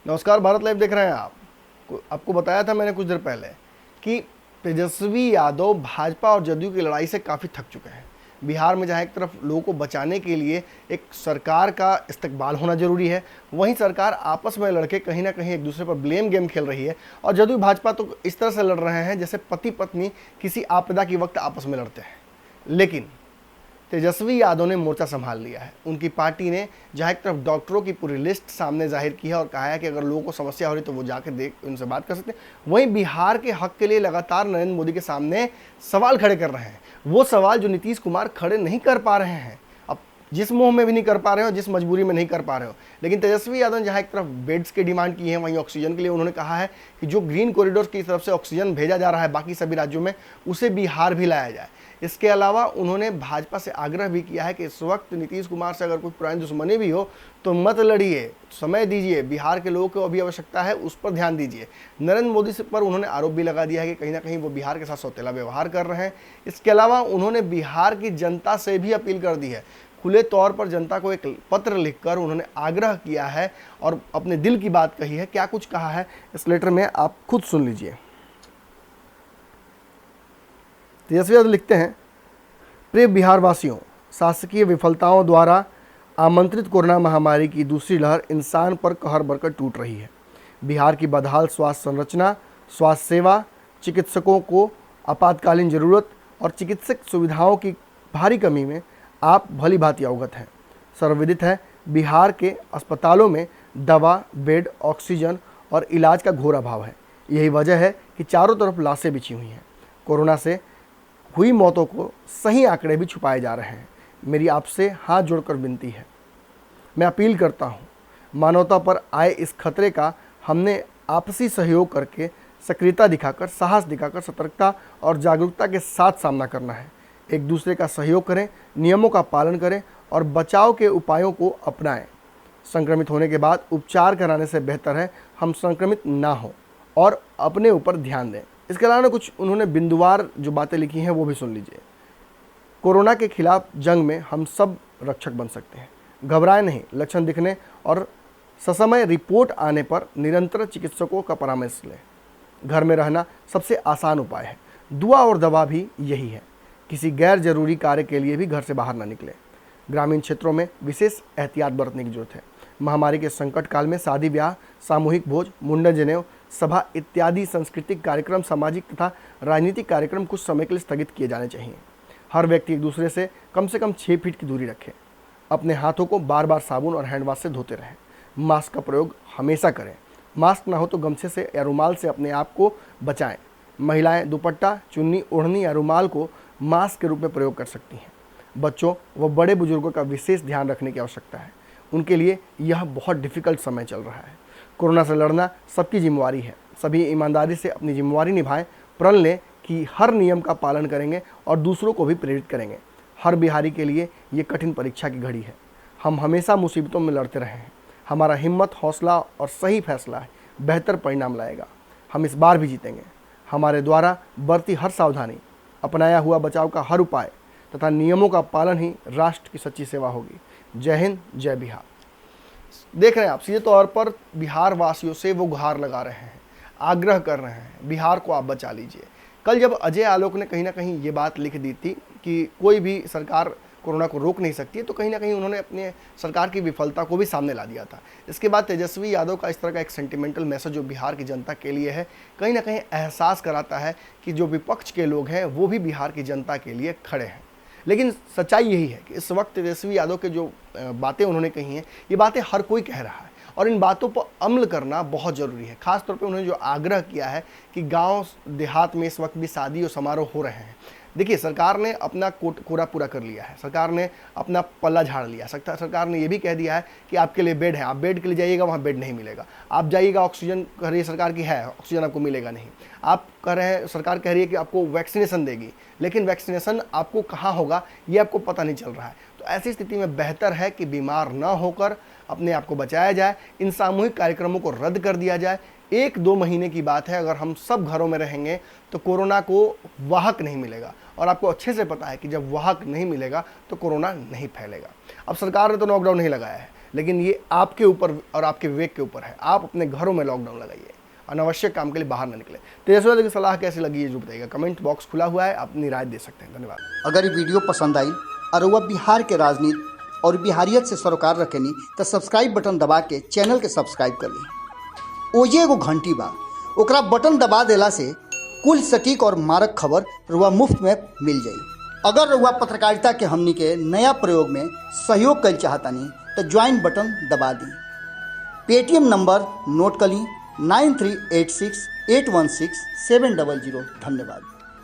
नमस्कार, भारत लाइव देख रहे हैं आप। आपको बताया था मैंने कुछ देर पहले कि तेजस्वी यादव भाजपा और जदयू की लड़ाई से काफ़ी थक चुके हैं। बिहार में जहाँ एक तरफ लोगों को बचाने के लिए एक सरकार का इस्तकबाल होना जरूरी है, वहीं सरकार आपस में लड़के कहीं ना कहीं एक दूसरे पर ब्लेम गेम खेल रही है। और जदयू भाजपा तो इस तरह से लड़ रहे हैं जैसे पति पत्नी किसी आपदा के वक्त आपस में लड़ते हैं। लेकिन तेजस्वी यादव ने मोर्चा संभाल लिया है। उनकी पार्टी ने जहाँ एक तरफ डॉक्टरों की पूरी लिस्ट सामने जाहिर की है और कहा है कि अगर लोगों को समस्या हो रही तो वो जाकर देख उनसे बात कर सकते हैं, वहीं बिहार के हक के लिए लगातार नरेंद्र मोदी के सामने सवाल खड़े कर रहे हैं। वो सवाल जो नीतीश कुमार खड़े नहीं कर पा रहे हैं, अब जिस मुंह में भी नहीं कर पा रहे हो, जिस मजबूरी में नहीं कर पा रहे हो। लेकिन तेजस्वी यादव ने जहाँ एक तरफ बेड्स की डिमांड की है, वहीं ऑक्सीजन के लिए उन्होंने कहा है कि जो ग्रीन कॉरिडोर की तरफ से ऑक्सीजन भेजा जा रहा है बाकी सभी राज्यों में, उसे बिहार भी लाया जाए। इसके अलावा उन्होंने भाजपा से आग्रह भी किया है कि इस वक्त नीतीश कुमार से अगर कोई पुरानी दुश्मनी भी हो तो मत लड़िए, समय दीजिए, बिहार के लोगों को अभी आवश्यकता है, उस पर ध्यान दीजिए। नरेंद्र मोदी से पर उन्होंने आरोप भी लगा दिया है कि कहीं ना कहीं वो बिहार के साथ सौतेला व्यवहार कर रहे हैं। इसके अलावा उन्होंने बिहार की जनता से भी अपील कर दी है, खुले तौर पर जनता को एक पत्र लिखकर उन्होंने आग्रह किया है और अपने दिल की बात कही है। क्या कुछ कहा है इस लेटर में आप खुद सुन लीजिए। तेजस्वी यादव लिखते हैं, प्रिय बिहार वासियों, शासकीय विफलताओं द्वारा आमंत्रित कोरोना महामारी की दूसरी लहर इंसान पर कहर बरकर टूट रही है। बिहार की बदहाल स्वास्थ्य संरचना, स्वास्थ्य सेवा, चिकित्सकों को आपातकालीन जरूरत और चिकित्सक सुविधाओं की भारी कमी में आप भली भांति अवगत हैं। सर्वविदित है, बिहार के अस्पतालों में दवा, बेड, ऑक्सीजन और इलाज का घोर अभाव है। यही वजह है कि चारों तरफ लाशें बिछी हुई हैं। कोरोना से हुई मौतों को सही आंकड़े भी छुपाए जा रहे हैं। मेरी आपसे हाथ जोड़कर विनती है, मैं अपील करता हूँ, मानवता पर आए इस खतरे का हमने आपसी सहयोग करके, सक्रियता दिखाकर, साहस दिखाकर, सतर्कता और जागरूकता के साथ सामना करना है। एक दूसरे का सहयोग करें, नियमों का पालन करें और बचाव के उपायों को अपनाएं। संक्रमित होने के बाद उपचार कराने से बेहतर है हम संक्रमित ना हो और अपने ऊपर ध्यान दें। इसके अलावा कुछ उन्होंने बिंदुवार जो बातें लिखी हैं वो भी सुन लीजिए। कोरोना के खिलाफ जंग में हम सब रक्षक बन सकते हैं। घबराएं नहीं, लक्षण दिखने और ससमय रिपोर्ट आने पर निरंतर चिकित्सकों का परामर्श लें। घर में रहना सबसे आसान उपाय है। दुआ और दवा भी यही है। किसी गैर जरूरी कार्य के लिए भी घर से बाहर ना निकलें। ग्रामीण क्षेत्रों में विशेष एहतियात बरतने की जरूरत है। महामारी के संकट काल में शादी ब्याह, सामूहिक भोज, मुंडन जनेऊ, सभा इत्यादि सांस्कृतिक कार्यक्रम, सामाजिक तथा राजनीतिक कार्यक्रम कुछ समय के लिए स्थगित किए जाने चाहिए। हर व्यक्ति एक दूसरे से कम 6 फीट की दूरी रखे। अपने हाथों को बार बार साबुन और हैंड वॉश से धोते रहें। मास्क का प्रयोग हमेशा करें। मास्क ना हो तो गमछे से या रुमाल से अपने आप को बचाएं। महिलाएं दुपट्टा, चुन्नी, ओढ़नी या रुमाल को मास्क के रूप में प्रयोग कर सकती हैं। बच्चों व बड़े बुजुर्गों का विशेष ध्यान रखने की आवश्यकता है। उनके लिए यह बहुत डिफ़िकल्ट समय चल रहा है। कोरोना से लड़ना सबकी जिम्मेवारी है। सभी ईमानदारी से अपनी जिम्मेवारी निभाएं। प्रण लें कि हर नियम का पालन करेंगे और दूसरों को भी प्रेरित करेंगे। हर बिहारी के लिए ये कठिन परीक्षा की घड़ी है। हम हमेशा मुसीबतों में लड़ते रहे हैं। हमारा हिम्मत, हौसला और सही फैसला है बेहतर परिणाम लाएगा। हम इस बार भी जीतेंगे। हमारे द्वारा बरती हर सावधानी, अपनाया हुआ बचाव का हर उपाय तथा नियमों का पालन ही राष्ट्र की सच्ची सेवा होगी। जय हिंद, जय बिहार। देख रहे हैं आप, सीधे तौर पर बिहार वासियों से वो गुहार लगा रहे हैं, आग्रह कर रहे हैं, बिहार को आप बचा लीजिए। कल जब अजय आलोक ने कहीं ना कहीं ये बात लिख दी थी कि कोई भी सरकार कोरोना को रोक नहीं सकती, तो कहीं ना कहीं उन्होंने अपने सरकार की विफलता को भी सामने ला दिया था। इसके बाद तेजस्वी यादव का इस तरह का एक सेंटिमेंटल मैसेज जो बिहार की जनता के लिए है, कहीं ना कहीं एहसास कराता है कि जो विपक्ष के लोग हैं वो भी बिहार की जनता के लिए खड़े हैं। लेकिन सच्चाई यही है कि इस वक्त तेजस्वी यादव के जो बातें उन्होंने कही हैं, ये बातें हर कोई कह रहा है और इन बातों पर अमल करना बहुत ज़रूरी है। खास तौर पे उन्होंने जो आग्रह किया है कि गांव देहात में इस वक्त भी शादी और समारोह हो रहे हैं। देखिए, सरकार ने अपना कोरा पूरा कर लिया है। सरकार ने अपना पल्ला झाड़ लिया। सरकार ने ये भी कह दिया है कि आपके लिए बेड है, आप बेड के लिए जाइएगा, वहाँ बेड नहीं मिलेगा। आप जाइएगा, ऑक्सीजन कह रही है सरकार की है, ऑक्सीजन आपको मिलेगा नहीं। आप कह रहे हैं, सरकार कह रही है कि आपको वैक्सीनेशन देगी, लेकिन वैक्सीनेशन आपको कहाँ होगा ये आपको पता नहीं चल रहा है। तो ऐसी स्थिति में बेहतर है कि बीमार न होकर अपने आप को बचाया जाए। इन सामूहिक कार्यक्रमों को रद्द कर दिया जाए। 1-2 महीने की बात है, अगर हम सब घरों में रहेंगे तो कोरोना को वाहक नहीं मिलेगा। और आपको अच्छे से पता है कि जब वाहक नहीं मिलेगा तो कोरोना नहीं फैलेगा। अब सरकार ने तो लॉकडाउन नहीं लगाया है, लेकिन ये आपके ऊपर और आपके विवेक के ऊपर है। आप अपने घरों में लॉकडाउन लगाइए, अनावश्यक काम के लिए बाहर न निकले। तेजस्वी यादव की सलाह कैसी लगी है जो बताइएगा, कमेंट बॉक्स खुला हुआ है, अपनी राय दे सकते हैं। धन्यवाद। अगर ये वीडियो पसंद आई और वह बिहार के राजनीति और बिहारियत से सरोकार रखेनी तो सब्सक्राइब बटन दबा के चैनल के सब्सक्राइब कर ली। ओजे एगो घंटी बा, ओकरा बटन दबा देला से कुल सटीक और मारक खबर रुआ मुफ्त में मिल जाई। अगर रुआ पत्रकारिता के हमनी के नया प्रयोग में सहयोग कर चाहतानी तो ज्वाइन बटन दबा दी। पेटीएम नंबर नोट कर ली 9386816700। धन्यवाद।